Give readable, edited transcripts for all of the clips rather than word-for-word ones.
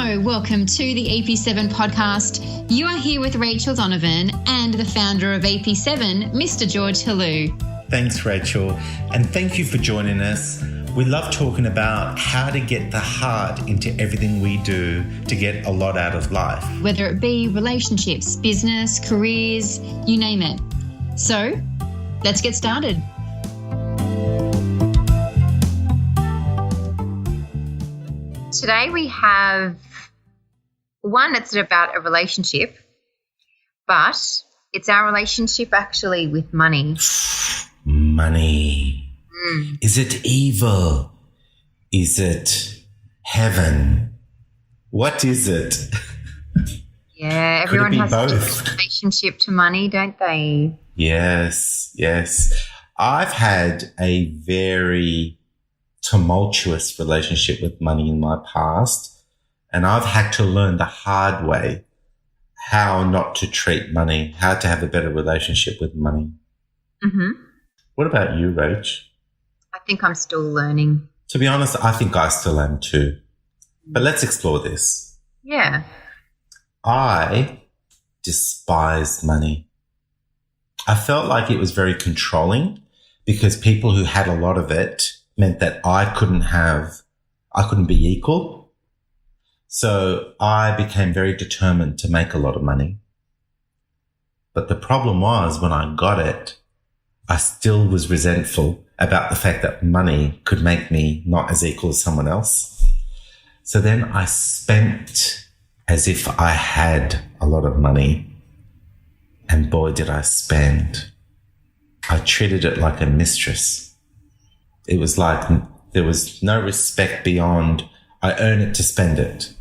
Hello, welcome to the AP7 podcast. You are here with Rachel Donovan and the founder of AP7, Mr. George Helou. Thanks, Rachel, and thank you for joining us. We love talking about how to get the heart into everything we do to get a lot out of life. Whether it be relationships, business, careers, you name it. So, let's get started. Today we have one that's about a relationship, but it's our relationship actually with money. Money. Is it evil? Is it heaven? What is it? Yeah, everyone has both? a relationship to money, don't they? Yes. I've had a very tumultuous relationship with money in my past, and I've had to learn the hard way how not to treat money, how to have a better relationship with money. Mm-hmm. What about you, Rach? I think I'm still learning. To be honest, I think I still am too. But let's explore this. Yeah. I despised money. I felt like it was very controlling because people who had a lot of it meant that I couldn't be equal. So I became very determined to make a lot of money. But the problem was when I got it, I still was resentful about the fact that money could make me not as equal as someone else. So then I spent as if I had a lot of money. And boy, did I spend. I treated it like a mistress. It was like there was no respect beyond I earn it to spend it.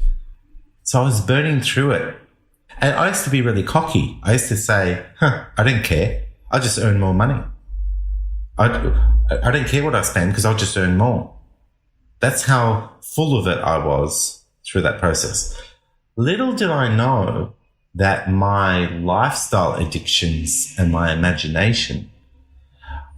So I was burning through it. And I used to be really cocky. I used to say, I didn't care. I just earn more money. I don't care what I spend because I'll just earn more. That's how full of it I was through that process. Little did I know that my lifestyle addictions and my imagination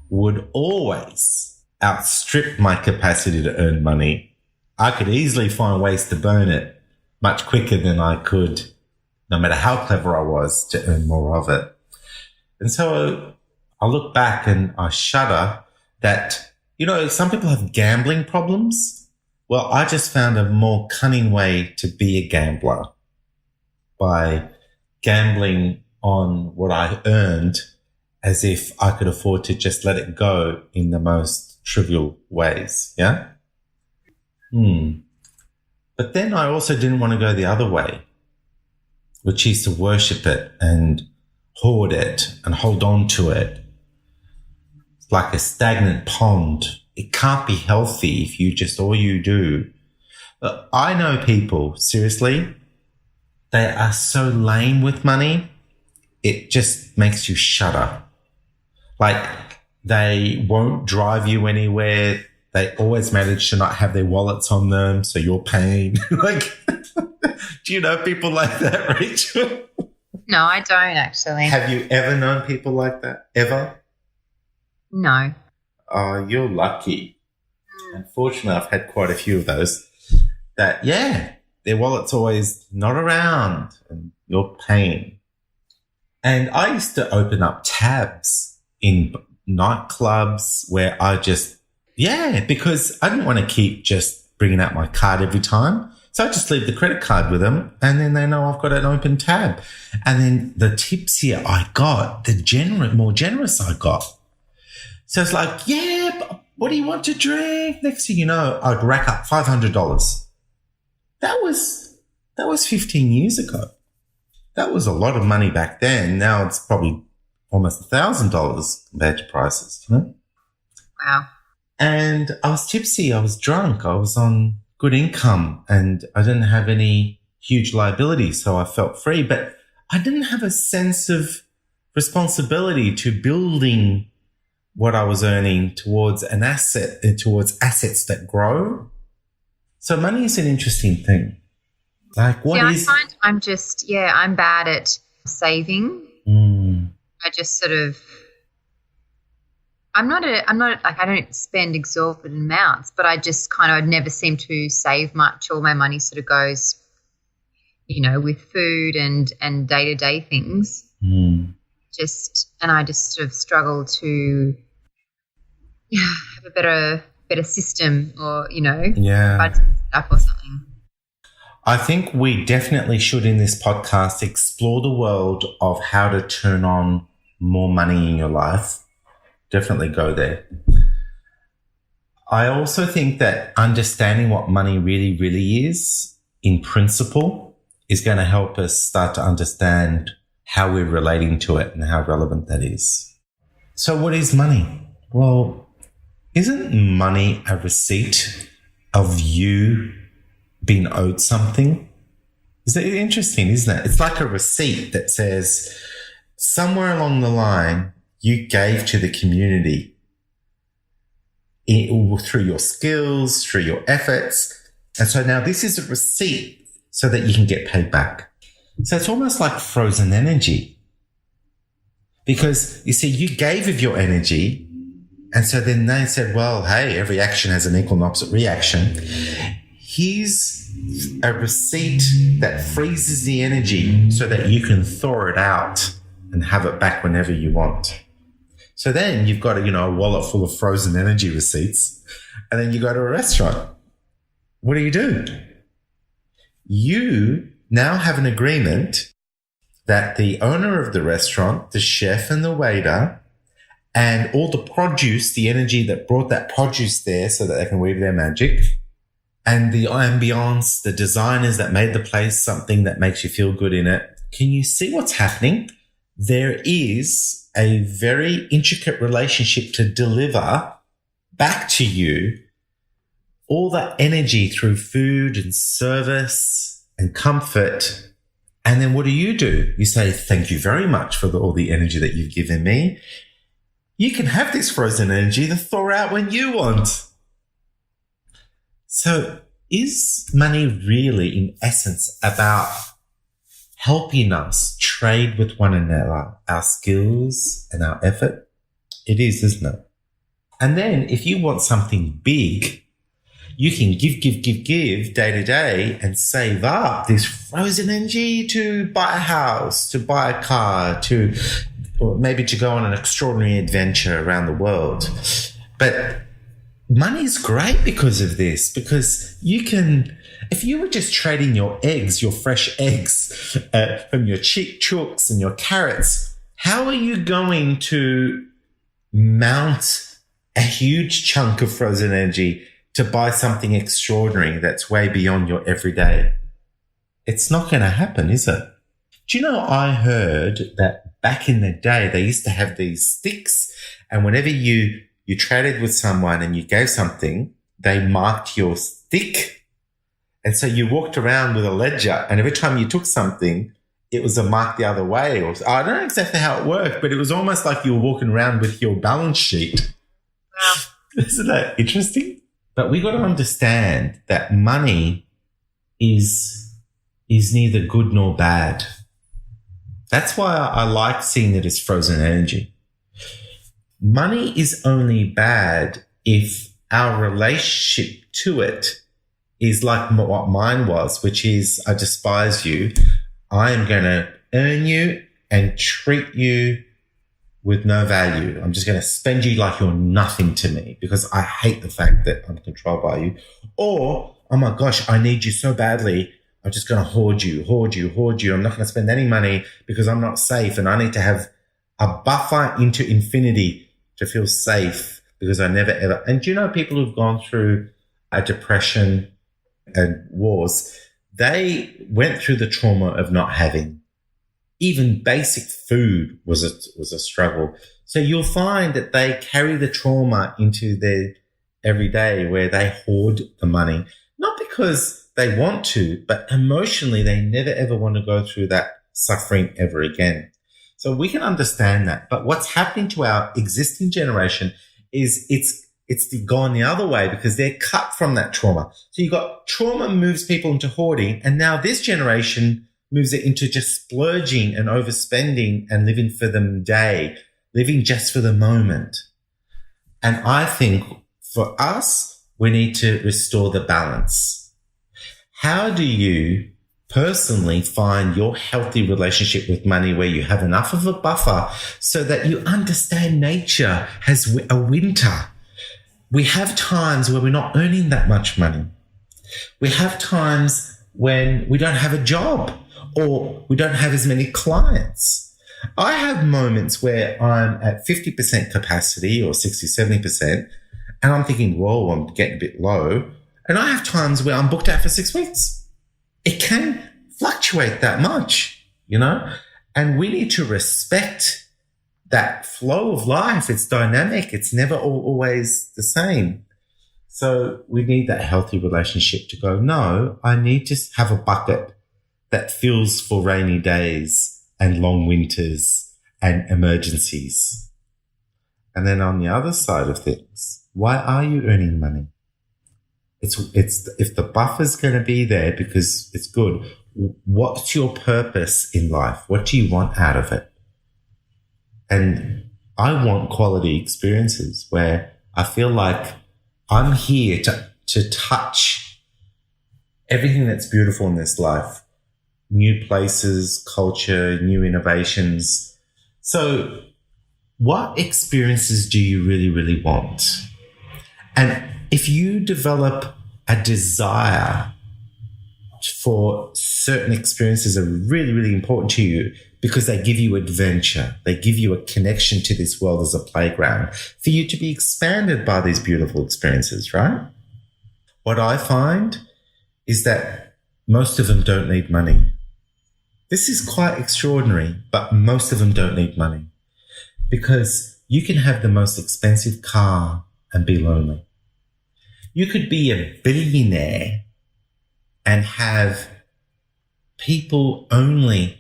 would always outstrip my capacity to earn money. I could easily find ways to burn it much quicker than I could, no matter how clever I was, to earn more of it. And so I look back and I shudder that, some people have gambling problems. Well, I just found a more cunning way to be a gambler by gambling on what I earned as if I could afford to just let it go in the most trivial ways, yeah? But then I also didn't want to go the other way, which is to worship it and hoard it and hold on to it. It's like a stagnant pond. It can't be healthy if you just all you do. I know people, seriously, they are so lame with money, it just makes you shudder. Like, they won't drive you anywhere. They always manage to not have their wallets on them, so you're paying. Do you know people like that, Rachel? No, I don't actually. Have you ever known people like that? Ever? No. Oh, you're lucky. Unfortunately, I've had quite a few of those that, their wallet's always not around and you're paying. And I used to open up tabs in nightclubs where I just, because I didn't want to keep just bringing out my card every time. So I just leave the credit card with them and then they know I've got an open tab. And then the tipsier I got, the more generous I got. So it's like, but what do you want to drink? Next thing you know, I'd rack up $500. That was 15 years ago. That was a lot of money back then. Now it's probably almost $1,000 compared to prices, Wow. And I was tipsy. I was drunk. I was on good income and I didn't have any huge liability. So I felt free, but I didn't have a sense of responsibility to building what I was earning towards an asset, towards assets that grow. So money is an interesting thing. Like I find I'm bad at saving. I just sort of, I'm not like, I don't spend exorbitant amounts, but I just kind of never seem to save much. All my money sort of goes with food and day-to-day things. And I just sort of struggle to have a better system or, budget up or something. I think we definitely should in this podcast explore the world of how to turn on more money in your life. Definitely go there. I also think that understanding what money really, really is in principle is going to help us start to understand how we're relating to it and how relevant that is. So what is money? Well, isn't money a receipt of you being owed something? Is that interesting, isn't it? It's like a receipt that says somewhere along the line you gave to the community through your skills, through your efforts. And so now this is a receipt so that you can get paid back. So it's almost like frozen energy. Because you see, you gave of your energy, and so then they said, well, hey, every action has an equal and opposite reaction. Here's a receipt that freezes the energy so that you can thaw it out and have it back whenever you want. So then you've got a wallet full of frozen energy receipts, and then you go to a restaurant. What do? You now have an agreement that the owner of the restaurant, the chef and the waiter, and all the produce, the energy that brought that produce there so that they can weave their magic, and the ambiance, the designers that made the place something that makes you feel good in it. Can you see what's happening? There is a very intricate relationship to deliver back to you all that energy through food and service and comfort. And then what do? You say, thank you very much for all the energy that you've given me. You can have this frozen energy to thaw out when you want. So is money really, in essence, about helping us trade with one another, our skills and our effort? It is, isn't it? And then if you want something big, you can give day to day and save up this frozen energy to buy a house, to buy a car, or maybe to go on an extraordinary adventure around the world. But money's great because of this, because you can, if you were just trading your eggs, your fresh eggs from your chooks and your carrots, how are you going to mount a huge chunk of frozen energy to buy something extraordinary that's way beyond your everyday? It's not going to happen, is it? Do you know, I heard that back in the day, they used to have these sticks, and whenever you traded with someone and you gave something, they marked your stick. And so you walked around with a ledger, and every time you took something, it was a mark the other way. Or I don't know exactly how it worked, but it was almost like you were walking around with your balance sheet. Wow. Isn't that interesting? But we got to understand that money is neither good nor bad. That's why I like seeing it as frozen energy. Money is only bad if our relationship to it is like what mine was, which is, I despise you. I am going to earn you and treat you with no value. I'm just going to spend you like you're nothing to me because I hate the fact that I'm controlled by you. Or, oh my gosh, I need you so badly. I'm just going to hoard you. I'm not going to spend any money because I'm not safe, and I need to have a buffer into infinity to feel safe because I never ever. And do you know people who've gone through a depression and wars, they went through the trauma of not having. Even basic food was a struggle. So you'll find that they carry the trauma into their everyday where they hoard the money, not because they want to, but emotionally they never ever want to go through that suffering ever again. So we can understand that. But what's happening to our existing generation is it's gone the other way because they're cut from that trauma. So you got trauma moves people into hoarding, and now this generation moves it into just splurging and overspending and living for the day, living just for the moment. And I think for us, we need to restore the balance. How do you personally find your healthy relationship with money where you have enough of a buffer so that you understand nature has a winter. We have times where we're not earning that much money. We have times when we don't have a job or we don't have as many clients. I have moments where I'm at 50% capacity or 60, 70%, and I'm thinking, whoa, I'm getting a bit low. And I have times where I'm booked out for 6 weeks. It can fluctuate that much, you know, and we need to respect that flow of life. It's dynamic. It's never always the same. So we need that healthy relationship to go, no, I need to have a bucket that fills for rainy days and long winters and emergencies. And then on the other side of things, why are you earning money? It's if the buffer's going to be there because it's good, what's your purpose in life? What do you want out of it? And I want quality experiences where I feel like I'm here to touch everything that's beautiful in this life. New places, culture, new innovations. So what experiences do you really, really want? And if you develop a desire for certain experiences are really, really important to you because they give you adventure, they give you a connection to this world as a playground for you to be expanded by these beautiful experiences, right? What I find is that most of them don't need money. This is quite extraordinary, but most of them don't need money because you can have the most expensive car and be lonely. You could be a billionaire and have people only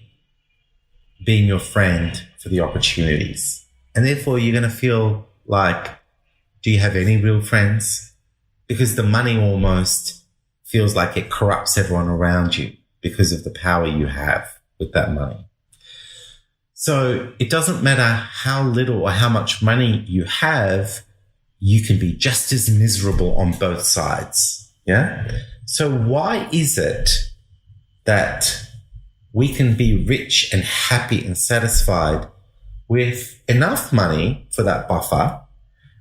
being your friend for the opportunities. And therefore, you're going to feel like, do you have any real friends? Because the money almost feels like it corrupts everyone around you because of the power you have with that money. So it doesn't matter how little or how much money you have, you can be just as miserable on both sides. Yeah. So why is it that we can be rich and happy and satisfied with enough money for that buffer,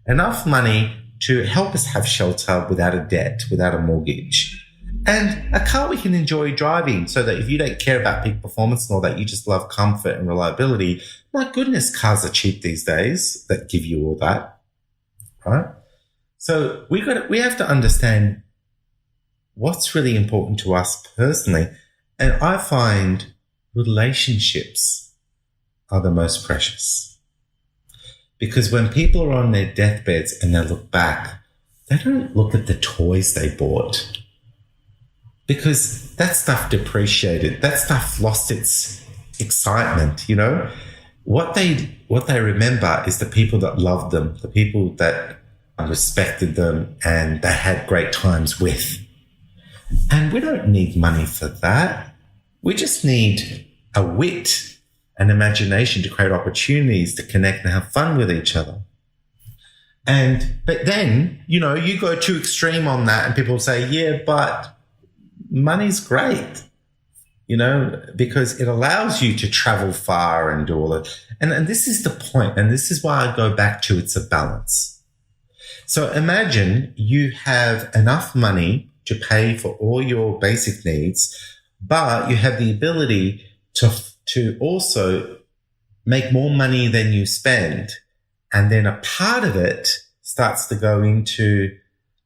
enough money to help us have shelter without a debt, without a mortgage, and a car we can enjoy driving so that if you don't care about peak performance and all that, you just love comfort and reliability. My goodness, cars are cheap these days that give you all that, right? So we have to understand what's really important to us personally. And I find relationships are the most precious. Because when people are on their deathbeds and they look back, they don't look at the toys they bought. Because that stuff depreciated. That stuff lost its excitement, you know. What they remember is the people that loved them, the people that respected them and they had great times with. And we don't need money for that. We just need a wit and imagination to create opportunities to connect and have fun with each other. But then, you know, you go too extreme on that and people say, yeah, but money's great, you know, because it allows you to travel far and do all that. And this is the point, and this is why I go back to it's a balance. So imagine you have enough money to pay for all your basic needs, but you have the ability to also make more money than you spend. And then a part of it starts to go into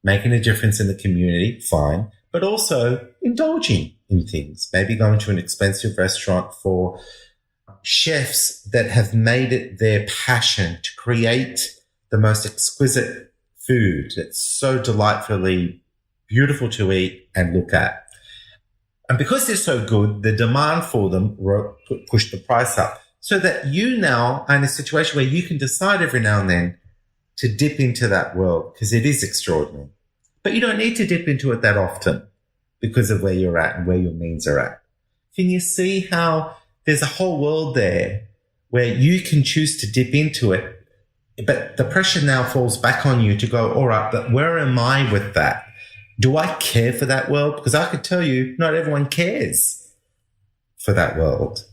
making a difference in the community, fine, but also indulging in things, maybe going to an expensive restaurant for chefs that have made it their passion to create the most exquisite food that's so delightfully beautiful to eat and look at. And because they're so good, the demand for them pushed the price up so that you now are in a situation where you can decide every now and then to dip into that world because it is extraordinary. But you don't need to dip into it that often because of where you're at and where your means are at. Can you see how there's a whole world there where you can choose to dip into it, but the pressure now falls back on you to go, all right, but where am I with that? Do I care for that world? Because I could tell you, not everyone cares. for that world.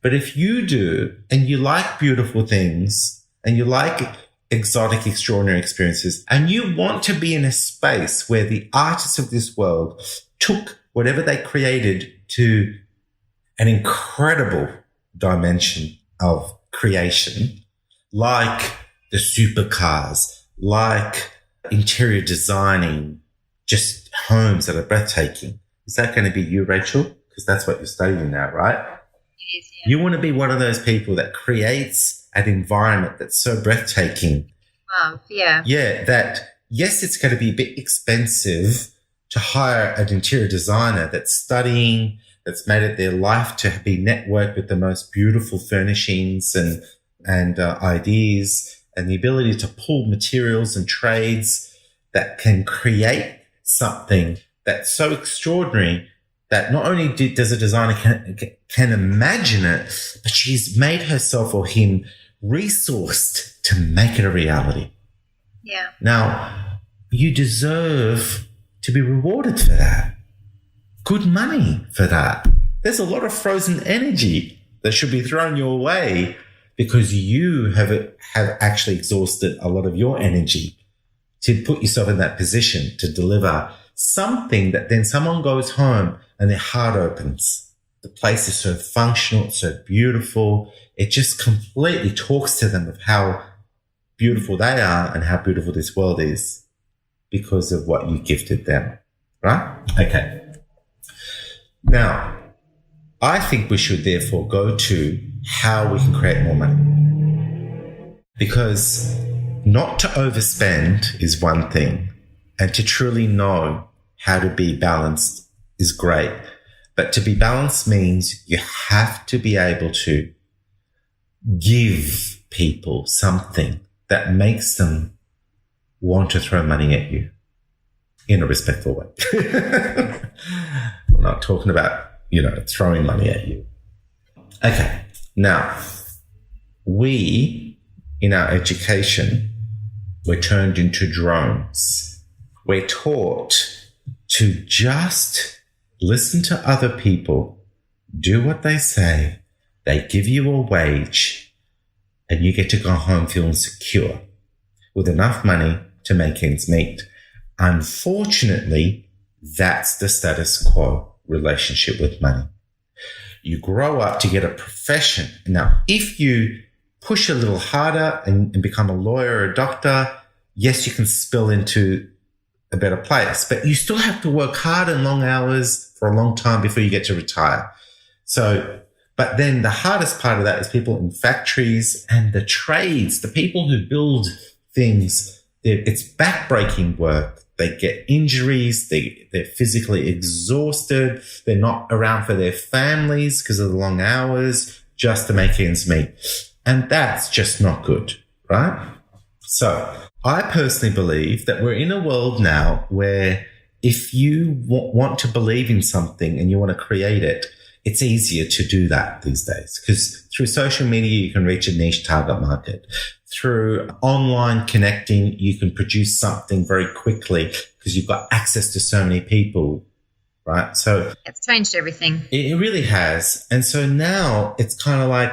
But if you do, and you like beautiful things, and you like exotic, extraordinary experiences, and you want to be in a space where the artists of this world took whatever they created to an incredible dimension of creation, like the supercars, like interior designing, just homes that are breathtaking. Is that going to be you, Rachel? Because that's what you're studying now, right? It is, yeah. You want to be one of those people that creates an environment that's so breathtaking. Yeah. Yeah, that, yes, it's going to be a bit expensive to hire an interior designer that's studying, that's made it their life to be networked with the most beautiful furnishings and ideas, and the ability to pull materials and trades that can create something that's so extraordinary that not only does a designer can imagine it, but she's made herself or him resourced to make it a reality. Yeah. Now, you deserve to be rewarded for that. Good money for that. There's a lot of frozen energy that should be thrown your way because you have actually exhausted a lot of your energy to put yourself in that position to deliver something that then someone goes home and their heart opens. The place is so functional, it's so beautiful. It just completely talks to them of how beautiful they are and how beautiful this world is because of what you gifted them, right? Okay. Now, I think we should therefore go to how we can create more money. Because not to overspend is one thing, and to truly know how to be balanced is great. But to be balanced means you have to be able to give people something that makes them want to throw money at you in a respectful way. We're not talking about, throwing money at you. Okay. Now, we, in our education, we're turned into drones. We're taught to just listen to other people, do what they say, they give you a wage, and you get to go home feeling secure with enough money to make ends meet. Unfortunately, that's the status quo relationship with money. You grow up to get a profession. Now, if you push a little harder and become a lawyer or a doctor, yes, you can spill into a better place, but you still have to work hard and long hours for a long time before you get to retire. But then the hardest part of that is people in factories and the trades, the people who build things. It's backbreaking work. They get injuries. They're physically exhausted. They're not around for their families because of the long hours just to make ends meet. And that's just not good, right? So I personally believe that we're in a world now where if you want to believe in something and you want to create it, it's easier to do that these days because through social media, you can reach a niche target market. Through online connecting, you can produce something very quickly because you've got access to so many people, right? So it's changed everything. It really has. And so now it's kind of like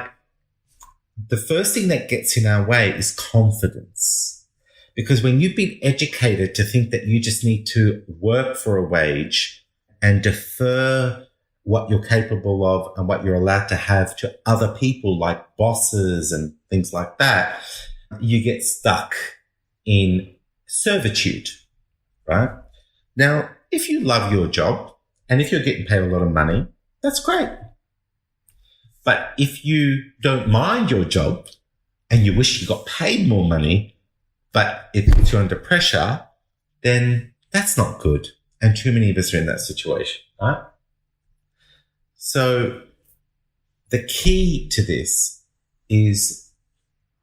the first thing that gets in our way is confidence. Because when you've been educated to think that you just need to work for a wage and defer what you're capable of and what you're allowed to have to other people like bosses and things like that, you get stuck in servitude, right? Now, if you love your job and if you're getting paid a lot of money, that's great. But if you don't mind your job and you wish you got paid more money, but it puts you under pressure, then that's not good. And too many of us are in that situation, right? So the key to this is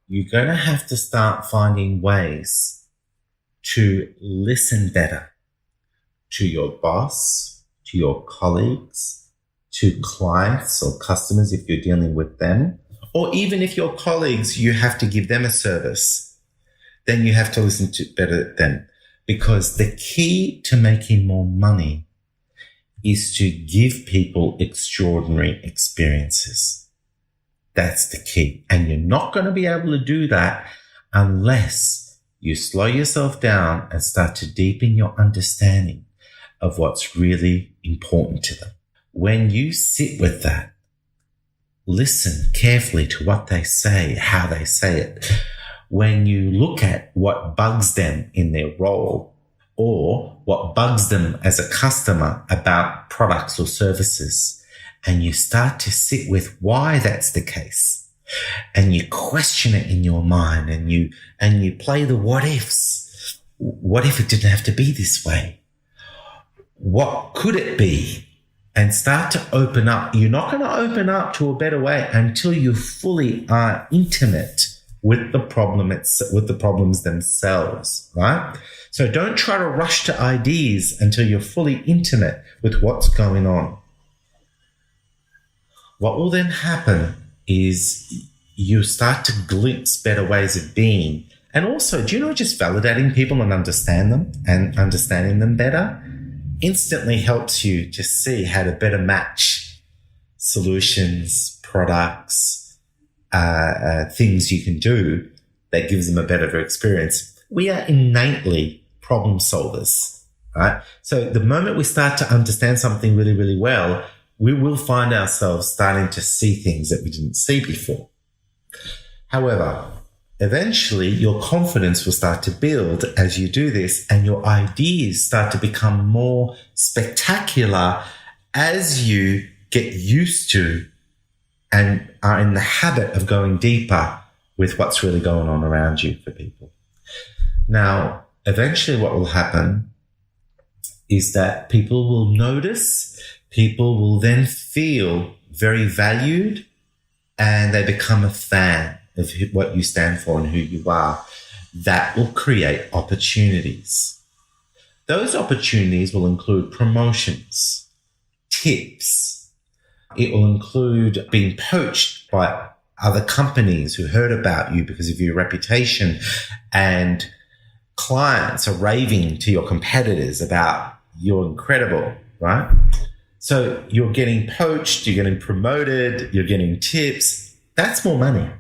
you're going to have to start finding ways to listen better to your boss, to your colleagues, to clients or customers if you're dealing with them, or even if your colleagues, you have to give them a service, then you have to listen to better them. Because the key to making more money is to give people extraordinary experiences. That's the key. And you're not going to be able to do that unless you slow yourself down and start to deepen your understanding of what's really important to them. When you sit with that, listen carefully to what they say, how they say it. When you look at what bugs them in their role or what bugs them as a customer about products or services, and you start to sit with why that's the case, and you question it in your mind, and you play the what ifs. What if it didn't have to be this way? What could it be? And start to open up. You're not going to open up to a better way until you fully are intimate with the problems themselves, right? So don't try to rush to ideas until you're fully intimate with what's going on. What will then happen is you start to glimpse better ways of being. And also, just validating people and understanding them better instantly helps you to see how to better match solutions, products, things you can do that gives them a better experience. We are innately problem solvers, right? So the moment we start to understand something really, really well, we will find ourselves starting to see things that we didn't see before. However, eventually your confidence will start to build as you do this, and your ideas start to become more spectacular as you get used to and are in the habit of going deeper with what's really going on around you for people. Now, eventually what will happen is that people will notice, people will then feel very valued, and they become a fan of what you stand for and who you are. That will create opportunities. Those opportunities will include promotions, tips. It will include being poached by other companies who heard about you because of your reputation, and clients are raving to your competitors about you're incredible, right? So you're getting poached, you're getting promoted, you're getting tips. That's more money.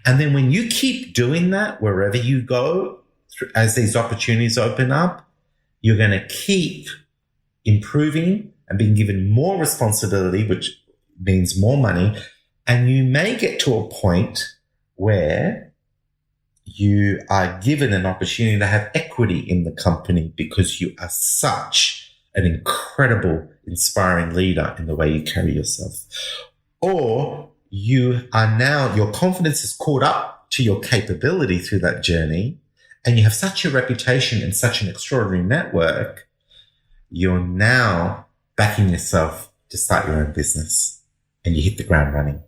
And then when you keep doing that wherever you go, as these opportunities open up, you're going to keep improving and being given more responsibility, which means more money. And you may get to a point where you are given an opportunity to have equity in the company because you are such an incredible, inspiring leader in the way you carry yourself. Or you are now, your confidence is caught up to your capability through that journey, and you have such a reputation and such an extraordinary network, you're now backing yourself to start your own business, and you hit the ground running.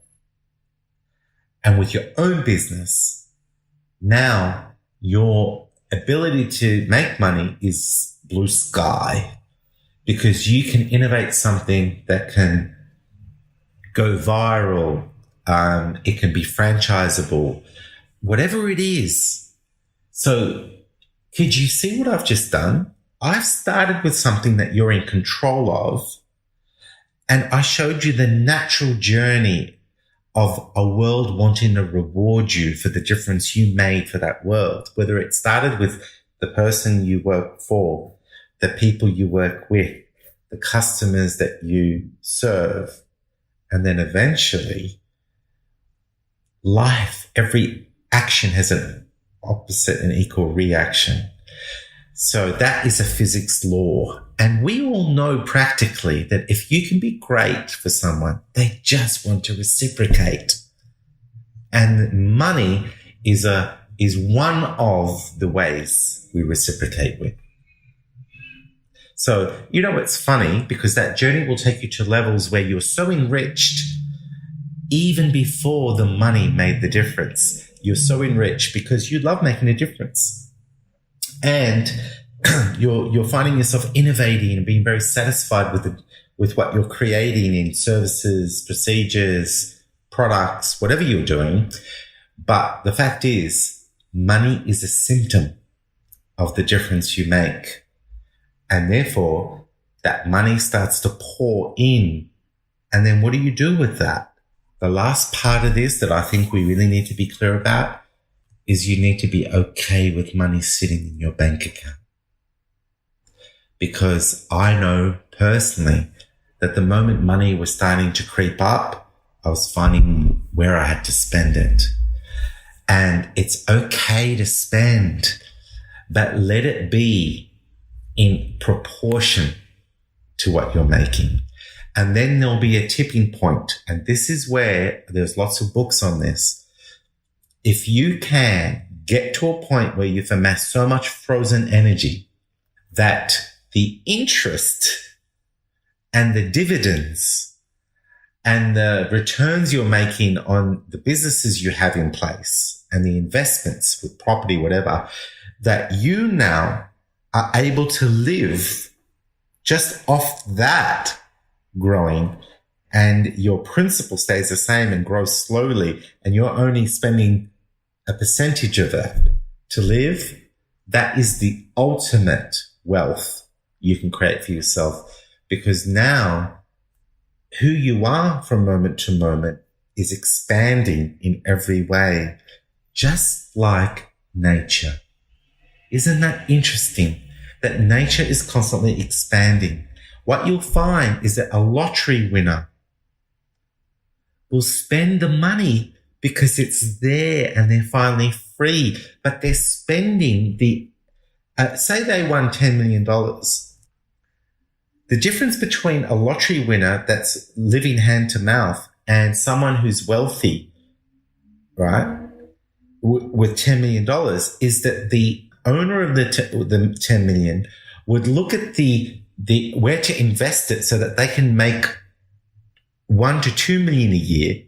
And with your own business, now your ability to make money is blue sky, because you can innovate something that can go viral. It can be franchisable, whatever it is. So could you see what I've just done? I've started with something that you're in control of, and I showed you the natural journey of a world wanting to reward you for the difference you made for that world, whether it started with the person you work for, the people you work with, the customers that you serve, and then eventually life, every action has an opposite and equal reaction. So that is a physics law. And we all know practically that if you can be great for someone, they just want to reciprocate. And money is one of the ways we reciprocate with. So, it's funny, because that journey will take you to levels where you're so enriched even before the money made the difference. You're so enriched because you love making a difference. And you're finding yourself innovating and being very satisfied with what you're creating in services, procedures, products, whatever you're doing. But the fact is, money is a symptom of the difference you make. And therefore, that money starts to pour in. And then what do you do with that? The last part of this that I think we really need to be clear about is you need to be okay with money sitting in your bank account. Because I know personally that the moment money was starting to creep up, I was finding where I had to spend it. And it's okay to spend, but let it be in proportion to what you're making. And then there'll be a tipping point. And this is where there's lots of books on this. If you can get to a point where you've amassed so much frozen energy that the interest and the dividends and the returns you're making on the businesses you have in place and the investments with property, whatever, that you now are able to live just off that growing, and your principal stays the same and grows slowly, and you're only spending a percentage of it to live, that is the ultimate wealth you can create for yourself. Because now who you are from moment to moment is expanding in every way, just like nature. Isn't that interesting? That nature is constantly expanding. What you'll find is that a lottery winner will spend the money because it's there and they're finally free, but they're spending say they won $10 million. The difference between a lottery winner that's living hand to mouth and someone who's wealthy, right, with $10 million is that the owner of the 10 million would look at the where to invest it so that they can make 1 to 2 million a year,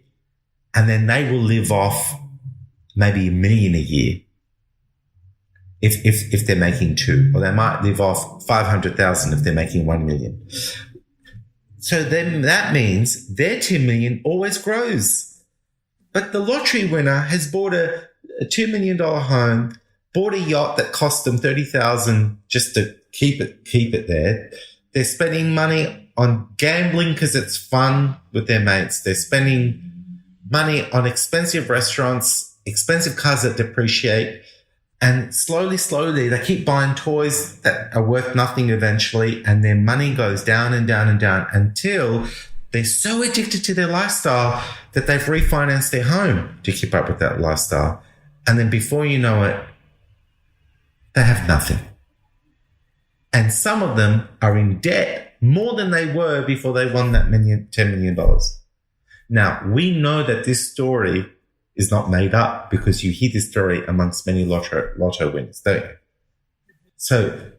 and then they will live off maybe $1 million a year if they're making 2, or they might live off 500,000 if they're making 1 million. So then that means their 10 million always grows. But the lottery winner has bought a $2 million home, bought a yacht that cost them $30,000 just to keep it there. They're spending money on gambling because it's fun with their mates. They're spending money on expensive restaurants, expensive cars that depreciate, and slowly, they keep buying toys that are worth nothing eventually, and their money goes down and down and down until they're so addicted to their lifestyle that they've refinanced their home to keep up with that lifestyle. And then before you know it, they have nothing. And some of them are in debt more than they were before they won that $10 million. Now, we know that this story is not made up because you hear this story amongst many lotto winners, don't you? So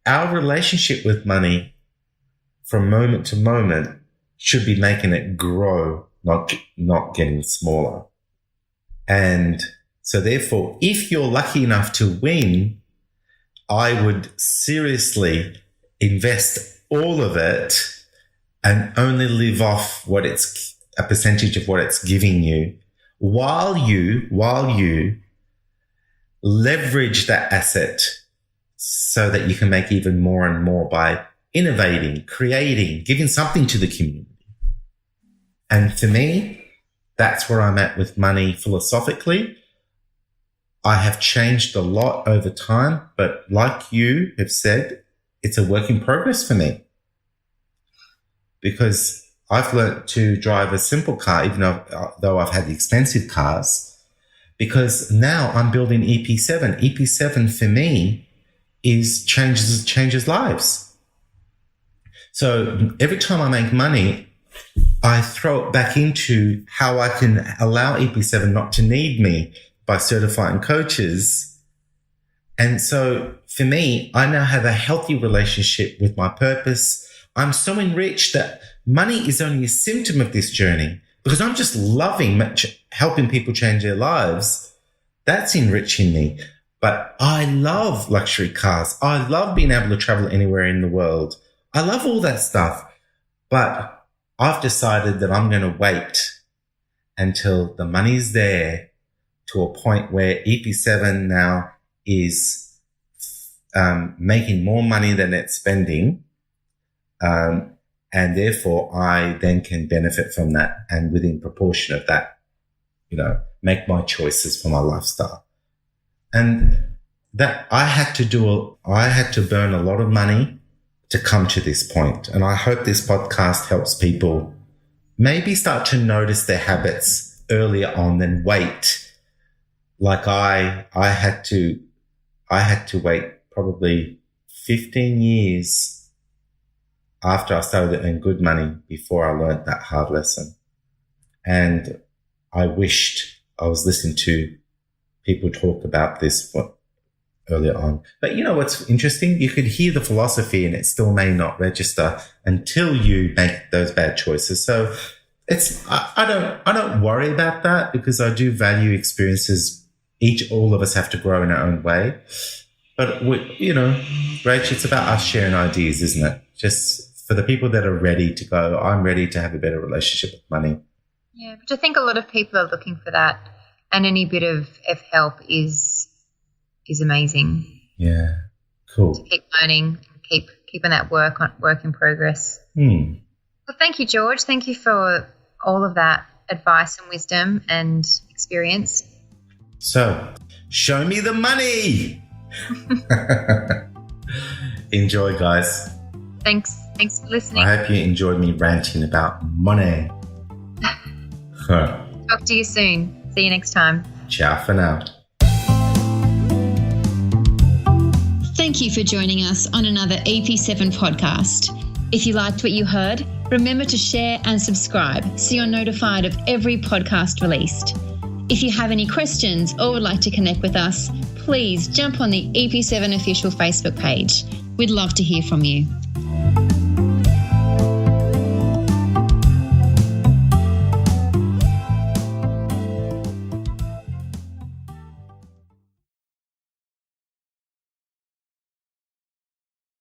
our relationship with money from moment to moment should be making it grow, not getting smaller. And so therefore, if you're lucky enough to win, I would seriously invest all of it and only live off a percentage of what it's giving you, while you leverage that asset so that you can make even more and more by innovating, creating, giving something to the community. And for me, that's where I'm at with money philosophically. I have changed a lot over time, but like you have said, it's a work in progress for me, because I've learned to drive a simple car, even though I've had the expensive cars, because now I'm building EP7. EP7 for me changes lives. So every time I make money, I throw it back into how I can allow EP7 not to need me by certifying coaches. And so for me, I now have a healthy relationship with my purpose. I'm so enriched that money is only a symptom of this journey, because I'm just loving helping people change their lives. That's enriching me. But I love luxury cars. I love being able to travel anywhere in the world. I love all that stuff. But I've decided that I'm going to wait until the money's there, to a point where EP7 now is making more money than it's spending. And therefore I then can benefit from that, and within proportion of that, make my choices for my lifestyle. And that I had to burn a lot of money to come to this point. And I hope this podcast helps people maybe start to notice their habits earlier on than wait. Like I had to wait probably 15 years after I started to earn good money before I learned that hard lesson. And I wished I was listening to people talk about this earlier on. But you know what's interesting? You could hear the philosophy and it still may not register until you make those bad choices. So I don't worry about that, because I do value experiences. All of us have to grow in our own way. But Rach, it's about us sharing ideas, isn't it? Just for the people that are ready to go, I'm ready to have a better relationship with money. Yeah, but I think a lot of people are looking for that, and any bit of help is amazing. Yeah, cool. To keep learning, keeping that work in progress. Well, thank you, George. Thank you for all of that advice and wisdom and experience. So, show me the money. Enjoy, guys. Thanks for listening. I hope you enjoyed me ranting about money. Talk to you soon. See you next time. Ciao for now. Thank you for joining us on another EP7 podcast. If you liked what you heard, remember to share and subscribe so you're notified of every podcast released. If you have any questions or would like to connect with us, please jump on the EP7 official Facebook page. We'd love to hear from you.